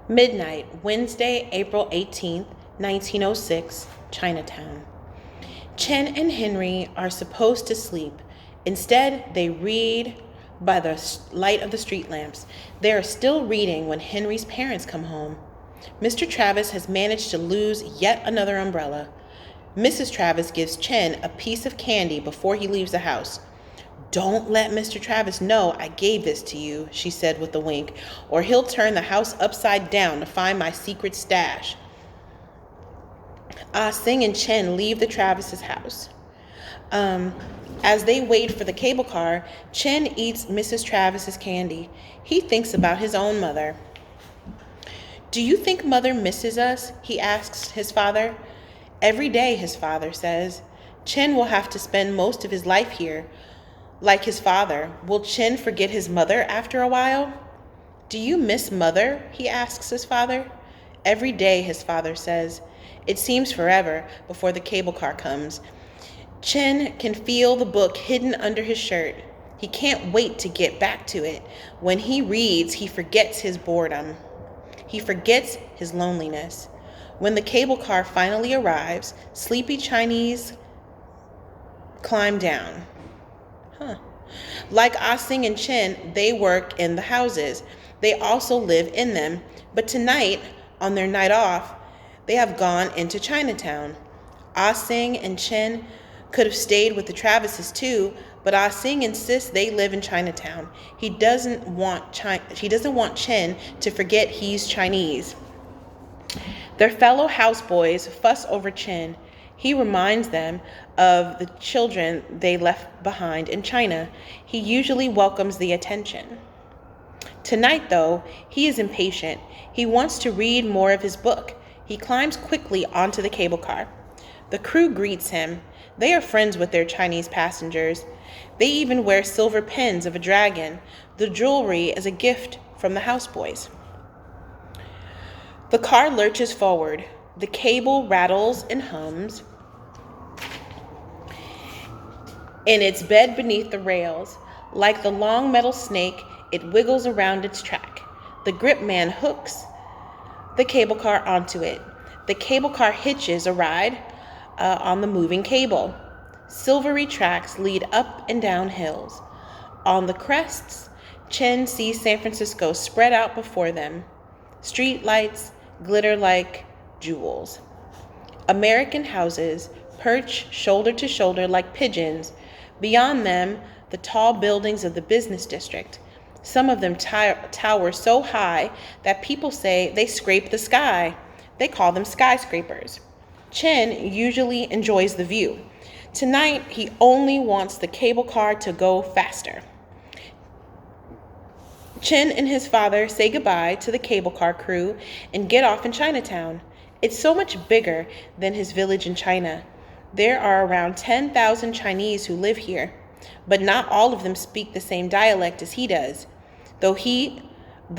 Midnight, Wednesday, April 18th, 1906, Chinatown. Chen and Henry are supposed to sleep. Instead, they read by the light of the street lamps. They are still reading when Henry's parents come home. Mr. Travis has managed to lose yet another umbrella. Mrs. Travis gives Chen a piece of candy before he leaves the house. "Don't let Mr. Travis know I gave this to you," she said with a wink, "or he'll turn the house upside down to find my secret stash." Ah Sing and Chen leave the Travis's house. As they wait for the cable car, Chen eats Mrs. Travis's candy. He thinks about his own mother. "Do you think Mother misses us?" he asks his father. "Every day," his father says. "Chen will have to spend most of his life here. Like his father, will Chen forget his mother after a while?" "Do you miss Mother?" he asks his father. "Every day," his father says. It seems forever before the cable car comes. Chen can feel the book hidden under his shirt. He can't wait to get back to it. When he reads, he forgets his boredom. He forgets his loneliness. When the cable car finally arrives, sleepy Chinese climb down. Like Ah Sing and Chen, they work in the houses. They also live in them. But tonight, on their night off, they have gone into Chinatown. Ah Sing and Chen could have stayed with the Travises too, but Ah Sing insists they live in Chinatown. He doesn't want Chen to forget he's Chinese. Their fellow houseboys fuss over Chen. He reminds them of the children they left behind in China. He usually welcomes the attention. Tonight, though, he is impatient. He wants to read more of his book. He climbs quickly onto the cable car. The crew greets him. They are friends with their Chinese passengers. They even wear silver pins of a dragon. The jewelry is a gift from the houseboys. The car lurches forward. The cable rattles and hums in its bed beneath the rails. Like the long metal snake, it wiggles around its track. The grip man hooks the cable car onto it. The cable car hitches a ride on the moving cable. Silvery tracks lead up and down hills. On the crests, Chen sees San Francisco spread out before them. Street lights glitter like jewels. American houses perch shoulder to shoulder like pigeons. Beyond them, the tall buildings of the business district. Some of them tower so high that people say they scrape the sky. They call them skyscrapers. Chen usually enjoys the view. Tonight, he only wants the cable car to go faster. Chen and his father say goodbye to the cable car crew and get off in Chinatown. It's so much bigger than his village in China. There are around 10,000 Chinese who live here, but not all of them speak the same dialect as he does. Though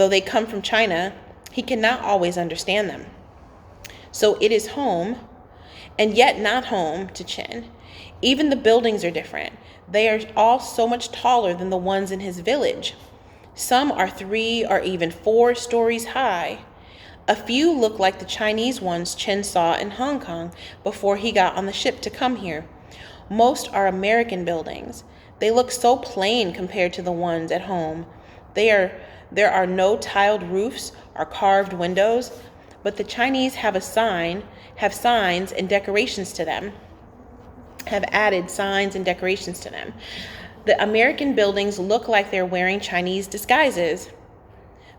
they come from China, he cannot always understand them. So it is home, and yet not home to Chen. Even the buildings are different. They are all so much taller than the ones in his village. Some are 3 or even 4 stories high. A few look like the Chinese ones Chen saw in Hong Kong before he got on the ship to come here. Most are American buildings. They look so plain compared to the ones at home. There are no tiled roofs or carved windows, but the Chinese have signs and decorations to them. Have added signs and decorations to them. The American buildings look like they're wearing Chinese disguises.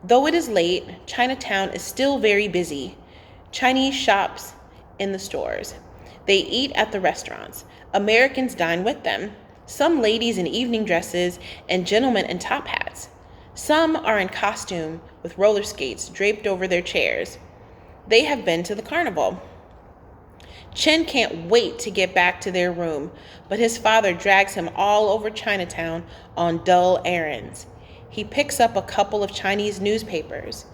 Though it is late, Chinatown is still very busy. Chinese shops in the stores. They eat at the restaurants. Americans dine with them. Some ladies in evening dresses and gentlemen in top hats. Some are in costume with roller skates draped over their chairs. They have been to the carnival. Chen can't wait to get back to their room, but his father drags him all over Chinatown on dull errands. He picks up a couple of Chinese newspapers.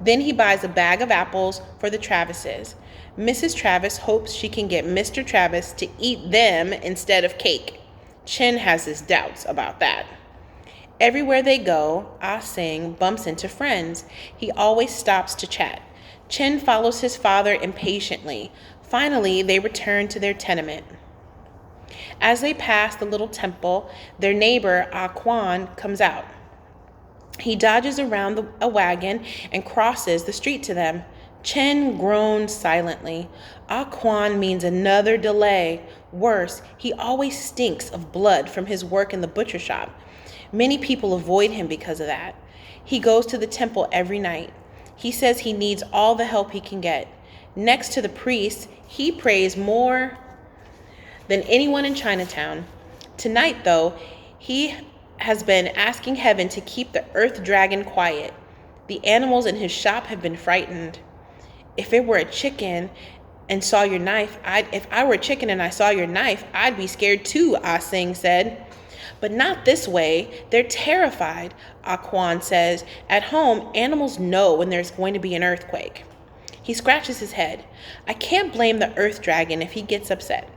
Then he buys a bag of apples for the Travises. Mrs. Travis hopes she can get Mr. Travis to eat them instead of cake. Chen has his doubts about that. Everywhere they go, Ah Sing bumps into friends. He always stops to chat. Chen follows his father impatiently. Finally, they return to their tenement. As they pass the little temple, their neighbor, Ah Quan, comes out. He dodges around a wagon and crosses the street to them. Chen groans silently. Ah Quan means another delay. Worse, he always stinks of blood from his work in the butcher shop. Many people avoid him because of that. He goes to the temple every night. He says he needs all the help he can get. Next to the priest, he prays more than anyone in Chinatown. Tonight, though, he has been asking heaven to keep the earth dragon quiet. The animals in his shop have been frightened. If it were a chicken and saw your knife, if I were a chicken and I saw your knife, I'd be scared too, Ah Sing said. But not this way. They're terrified, Ah Quan says. At home, animals know when there's going to be an earthquake. He scratches his head. I can't blame the earth dragon if he gets upset.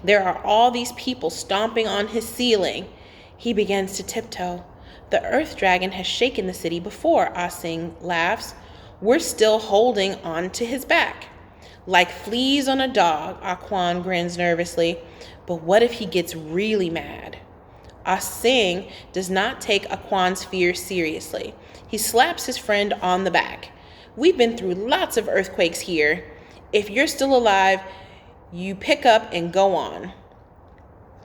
There are all these people stomping on his ceiling. He begins to tiptoe. The earth dragon has shaken the city before, Ah Sing laughs. We're still holding on to his back. Like fleas on a dog, Ah Quan grins nervously. But what if he gets really mad? Ah Sing does not take Ah Quan's fears seriously. He slaps his friend on the back. We've been through lots of earthquakes here. If you're still alive, you pick up and go on.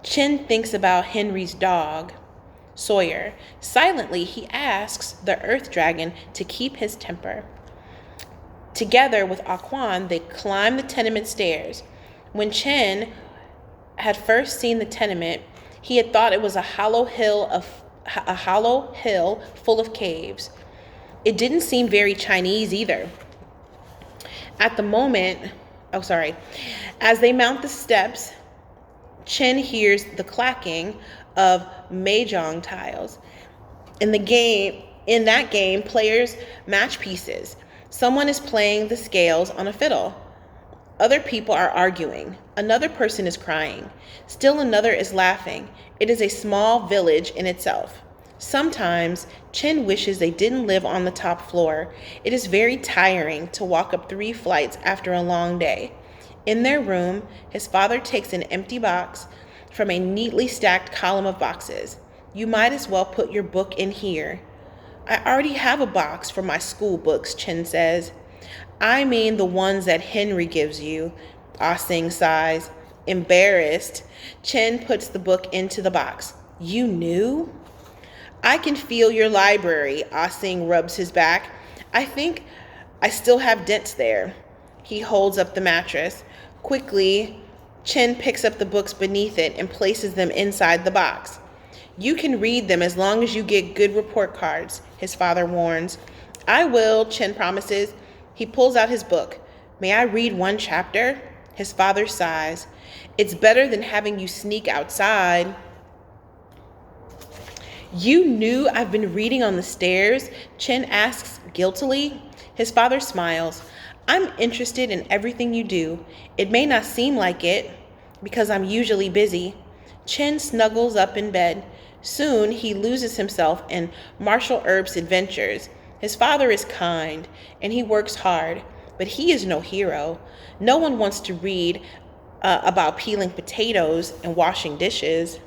Chen thinks about Henry's dog, Sawyer. Silently, he asks the earth dragon to keep his temper. Together with Ah Quan, they climb the tenement stairs. When Chen had first seen the tenement, he had thought it was a hollow hill full of caves. It didn't seem very Chinese either. As they mount the steps, Chen hears the clacking of mahjong tiles. In that game, players match pieces. Someone is playing the scales on a fiddle. Other people are arguing. Another person is crying. Still another is laughing. It is a small village in itself. Sometimes, Chen wishes they didn't live on the top floor. It is very tiring to walk up 3 flights after a long day. In their room, his father takes an empty box from a neatly stacked column of boxes. You might as well put your book in here. I already have a box for my school books, Chen says. I mean the ones that Henry gives you, Ah Sing sighs. Embarrassed, Chen puts the book into the box. You knew? I can feel your library, Ah Sing rubs his back. I think I still have dents there. He holds up the mattress. Quickly, Chen picks up the books beneath it and places them inside the box. You can read them as long as you get good report cards, his father warns. I will, Chen promises. He pulls out his book. May I read 1 chapter? His father sighs. It's better than having you sneak outside. You knew I've been reading on the stairs? Chen asks guiltily. His father smiles. I'm interested in everything you do. It may not seem like it, because I'm usually busy. Chen snuggles up in bed. Soon he loses himself in Marshall Earp's adventures. His father is kind, and he works hard, but he is no hero. No one wants to read about peeling potatoes and washing dishes.